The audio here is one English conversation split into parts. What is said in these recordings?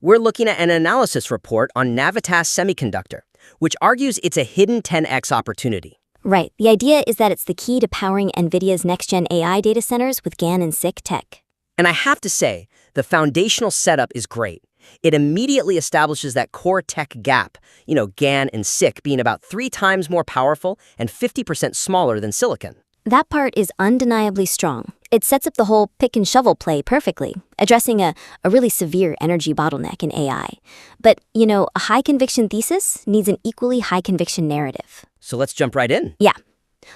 We're looking at an analysis report on Navitas Semiconductor, which argues it's a hidden 10x opportunity. Right. The idea is that it's the key to powering NVIDIA's next-gen AI data centers with GaN and SiC tech. And I have to say, the foundational setup is great. It immediately establishes that core tech gap, GaN and SiC being about 3 times more powerful and 50% smaller than silicon. That part is undeniably strong. It sets up the whole pick and shovel play perfectly, addressing a really severe energy bottleneck in AI. But, a high-conviction thesis needs an equally high-conviction narrative. So let's jump right in. Yeah.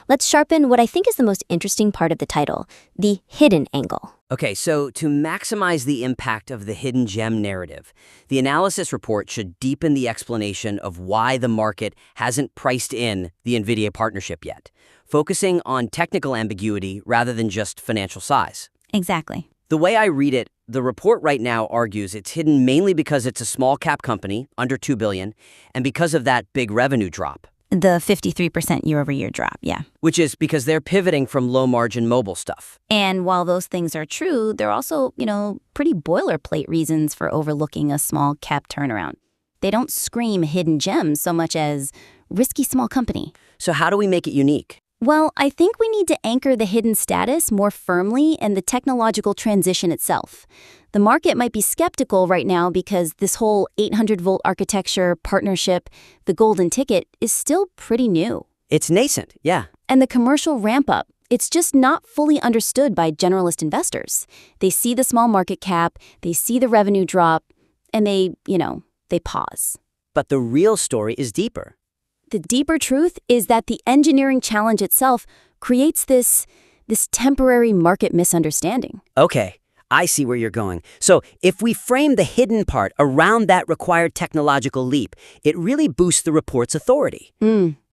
Let's sharpen what I think is the most interesting part of the title, the hidden angle. Okay, so to maximize the impact of the hidden gem narrative, the analysis report should deepen the explanation of why the market hasn't priced in the NVIDIA partnership yet, focusing on technical ambiguity rather than just financial size. Exactly. The way I read it, the report right now argues it's hidden mainly because it's a small cap company, under $2 billion, and because of that big revenue drop. The 53% year-over-year drop, yeah. Which is because they're pivoting from low-margin mobile stuff. And while those things are true, they're also, pretty boilerplate reasons for overlooking a small cap turnaround. They don't scream hidden gems so much as risky small company. So how do we make it unique? Well, I think we need to anchor the hidden status more firmly in the technological transition itself. The market might be skeptical right now because this whole 800-volt architecture, partnership, the golden ticket is still pretty new. It's nascent, yeah. And the commercial ramp-up, it's just not fully understood by generalist investors. They see the small market cap, they see the revenue drop, and they pause. But the real story is deeper. The deeper truth is that the engineering challenge itself creates this temporary market misunderstanding. Okay, I see where you're going. So if we frame the hidden part around that required technological leap, it really boosts the report's authority.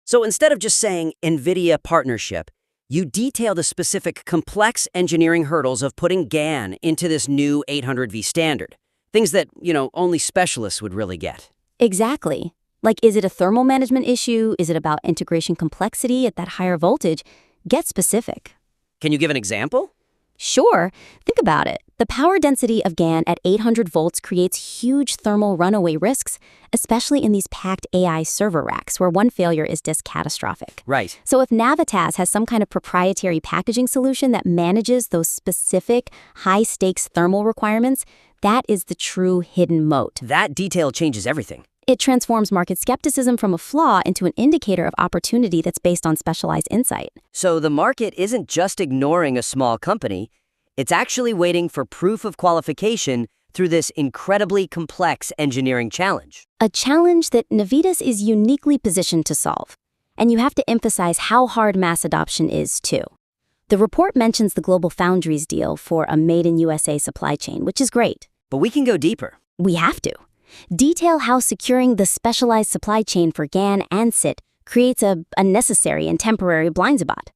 So instead of just saying NVIDIA partnership, you detail the specific complex engineering hurdles of putting GaN into this new 800V standard. Things that, only specialists would really get. Exactly. Like, is it a thermal management issue? Is it about integration complexity at that higher voltage? Get specific. Can you give an example? Sure. Think about it. The power density of GaN at 800 volts creates huge thermal runaway risks, especially in these packed AI server racks where one failure is just catastrophic. Right. So if Navitas has some kind of proprietary packaging solution that manages those specific high-stakes thermal requirements, that is the true hidden moat. That detail changes everything. It transforms market skepticism from a flaw into an indicator of opportunity that's based on specialized insight. So the market isn't just ignoring a small company, it's actually waiting for proof of qualification through this incredibly complex engineering challenge. A challenge that Navitas is uniquely positioned to solve. And you have to emphasize how hard mass adoption is, too. The report mentions the Global Foundries deal for a made-in-USA supply chain, which is great. But we can go deeper. We have to. Detail how securing the specialized supply chain for GaN and SiC creates a necessary and temporary blind spot.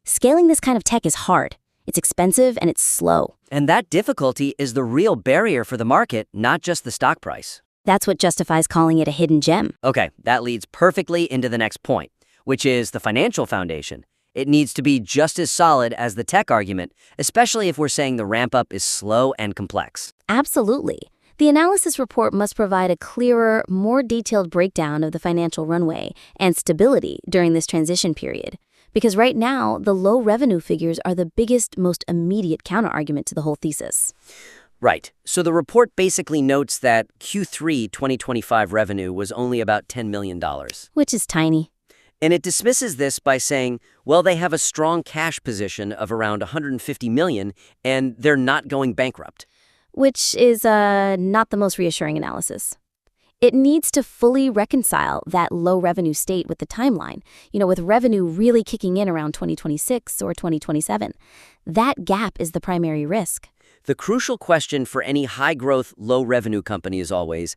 Scaling this kind of tech is hard. It's expensive and it's slow. And that difficulty is the real barrier for the market, not just the stock price. That's what justifies calling it a hidden gem. Okay, that leads perfectly into the next point, which is the financial foundation. It needs to be just as solid as the tech argument, especially if we're saying the ramp-up is slow and complex. Absolutely. The analysis report must provide a clearer, more detailed breakdown of the financial runway and stability during this transition period. Because right now, the low revenue figures are the biggest, most immediate counterargument to the whole thesis. Right. So the report basically notes that Q3 2025 revenue was only about $10 million. Which is tiny. And it dismisses this by saying, well, they have a strong cash position of around $150 million, and they're not going bankrupt. Which is not the most reassuring analysis. It needs to fully reconcile that low revenue state with the timeline, with revenue really kicking in around 2026 or 2027. That gap is the primary risk. The crucial question for any high-growth, low-revenue company is always,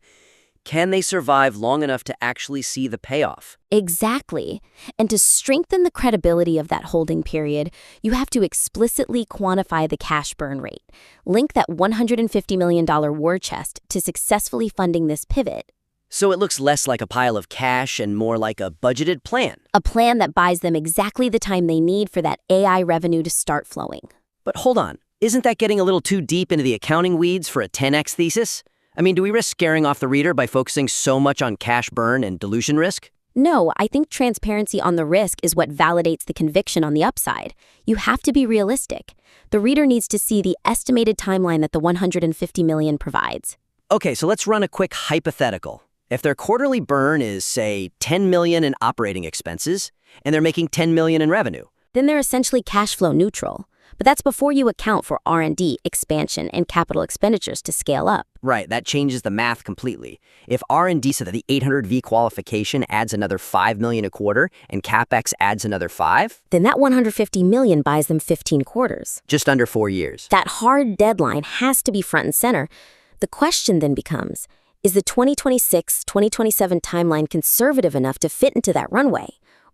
can they survive long enough to actually see the payoff? Exactly. And to strengthen the credibility of that holding period, you have to explicitly quantify the cash burn rate. Link that $150 million war chest to successfully funding this pivot. So it looks less like a pile of cash and more like a budgeted plan. A plan that buys them exactly the time they need for that AI revenue to start flowing. But hold on, isn't that getting a little too deep into the accounting weeds for a 10x thesis? I mean, do we risk scaring off the reader by focusing so much on cash burn and dilution risk? No, I think transparency on the risk is what validates the conviction on the upside. You have to be realistic. The reader needs to see the estimated timeline that the $150 million provides. Okay, so let's run a quick hypothetical. If their quarterly burn is, say, $10 million in operating expenses, and they're making $10 million in revenue. Then they're essentially cash flow neutral. But that's before you account for R&D, expansion, and capital expenditures to scale up. Right, that changes the math completely. If R&D so that the 800V qualification adds another $5 million a quarter and CapEx adds another 5, then that $150 million buys them 15 quarters. just under 4 years. That hard deadline has to be front and center. The question then becomes, is the 2026-2027 timeline conservative enough to fit into that runway?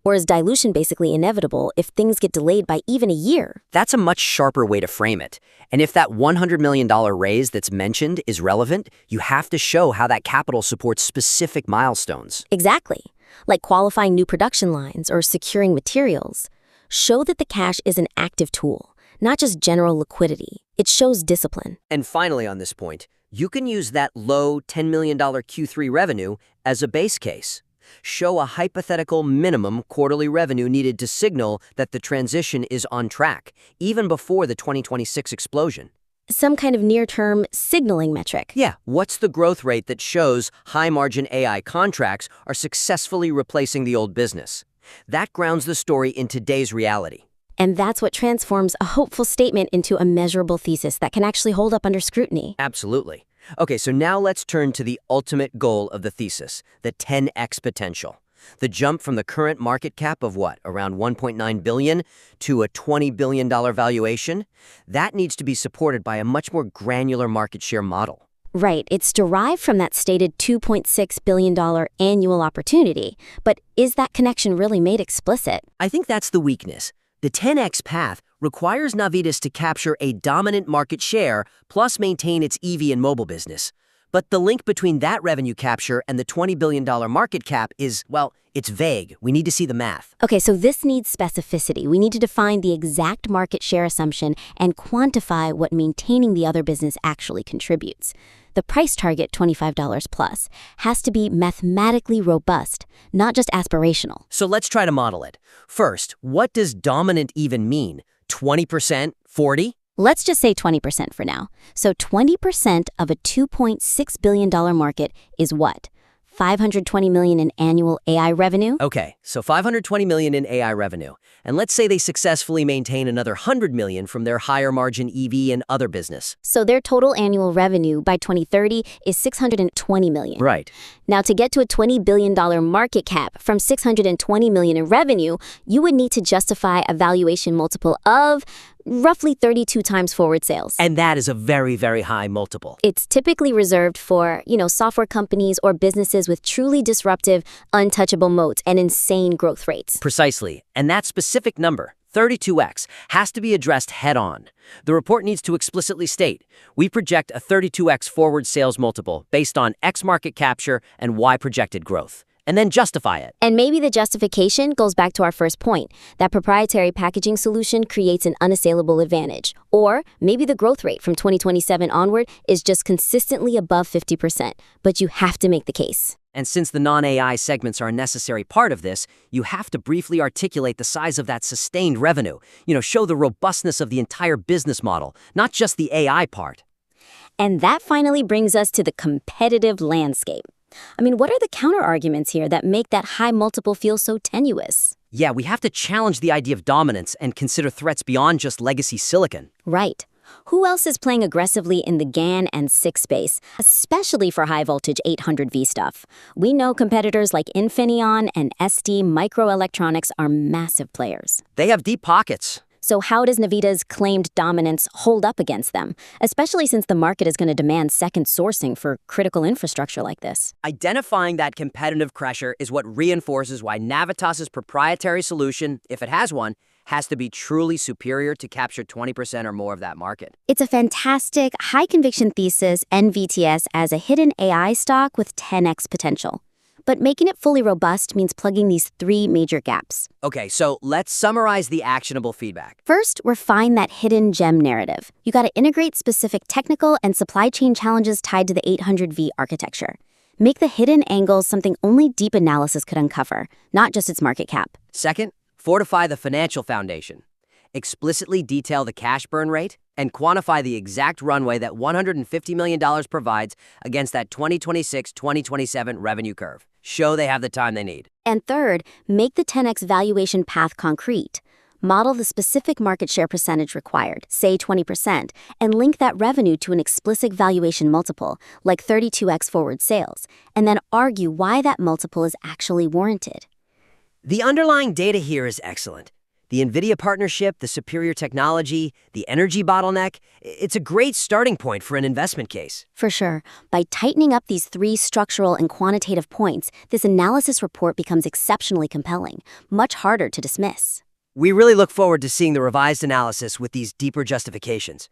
Or is dilution basically inevitable if things get delayed by even a year? That's a much sharper way to frame it. And if that $100 million raise that's mentioned is relevant, you have to show how that capital supports specific milestones. Exactly. Like qualifying new production lines or securing materials. Show that the cash is an active tool, not just general liquidity. It shows discipline. And finally on this point, you can use that low $10 million Q3 revenue as a base case. Show a hypothetical minimum quarterly revenue needed to signal that the transition is on track, even before the 2026 explosion. Some kind of near-term signaling metric. Yeah, what's the growth rate that shows high-margin AI contracts are successfully replacing the old business? That grounds the story in today's reality. And that's what transforms a hopeful statement into a measurable thesis that can actually hold up under scrutiny. Absolutely. Okay, so now let's turn to the ultimate goal of the thesis, the 10x potential. The jump from the current market cap of what, around $1.9 billion to a $20 billion valuation? That needs to be supported by a much more granular market share model. Right, it's derived from that stated $2.6 billion annual opportunity. But is that connection really made explicit? I think that's the weakness. The 10x path requires Navitas to capture a dominant market share plus maintain its EV and mobile business. But the link between that revenue capture and the $20 billion market cap is, well, it's vague. We need to see the math. Okay, so this needs specificity. We need to define the exact market share assumption and quantify what maintaining the other business actually contributes. The price target, $25 plus, has to be mathematically robust, not just aspirational. So let's try to model it. First, what does dominant even mean? 20%? 40%? Let's just say 20% for now. So 20% of a $2.6 billion market is what? $520 million in annual AI revenue? Okay, so $520 million in AI revenue. And let's say they successfully maintain another $100 million from their higher margin EV and other business. So their total annual revenue by 2030 is $620 million. Right. Now, to get to a $20 billion market cap from $620 million in revenue, you would need to justify a valuation multiple of roughly 32 times forward sales. And that is a very, very high multiple. It's typically reserved for, software companies or businesses with truly disruptive, untouchable moats and insane growth rates. Precisely. And that specific number, 32x, has to be addressed head-on. The report needs to explicitly state, we project a 32x forward sales multiple based on X market capture and Y projected growth. And then justify it. And maybe the justification goes back to our first point, that proprietary packaging solution creates an unassailable advantage. Or maybe the growth rate from 2027 onward is just consistently above 50%, but you have to make the case. And since the non-AI segments are a necessary part of this, you have to briefly articulate the size of that sustained revenue. Show the robustness of the entire business model, not just the AI part. And that finally brings us to the competitive landscape. What are the counter-arguments here that make that high multiple feel so tenuous? Yeah, we have to challenge the idea of dominance and consider threats beyond just legacy silicon. Right. Who else is playing aggressively in the GaN and SiC space, especially for high-voltage 800V stuff? We know competitors like Infineon and ST Microelectronics are massive players. They have deep pockets. So how does Navitas' claimed dominance hold up against them, especially since the market is going to demand second sourcing for critical infrastructure like this? Identifying that competitive pressure is what reinforces why Navitas' proprietary solution, if it has one, has to be truly superior to capture 20% or more of that market. It's a fantastic, high-conviction thesis, NVTS, as a hidden AI stock with 10x potential. But making it fully robust means plugging these three major gaps. Okay, so let's summarize the actionable feedback. First, refine that hidden gem narrative. You got to integrate specific technical and supply chain challenges tied to the 800V architecture. Make the hidden angles something only deep analysis could uncover, not just its market cap. Second, fortify the financial foundation. Explicitly detail the cash burn rate and quantify the exact runway that $150 million provides against that 2026-2027 revenue curve. Show they have the time they need. And third, make the 10x valuation path concrete. Model the specific market share percentage required, say 20%, and link that revenue to an explicit valuation multiple, like 32x forward sales, and then argue why that multiple is actually warranted. The underlying data here is excellent. The NVIDIA partnership, the superior technology, the energy bottleneck, it's a great starting point for an investment case. For sure. By tightening up these three structural and quantitative points, this analysis report becomes exceptionally compelling, much harder to dismiss. We really look forward to seeing the revised analysis with these deeper justifications.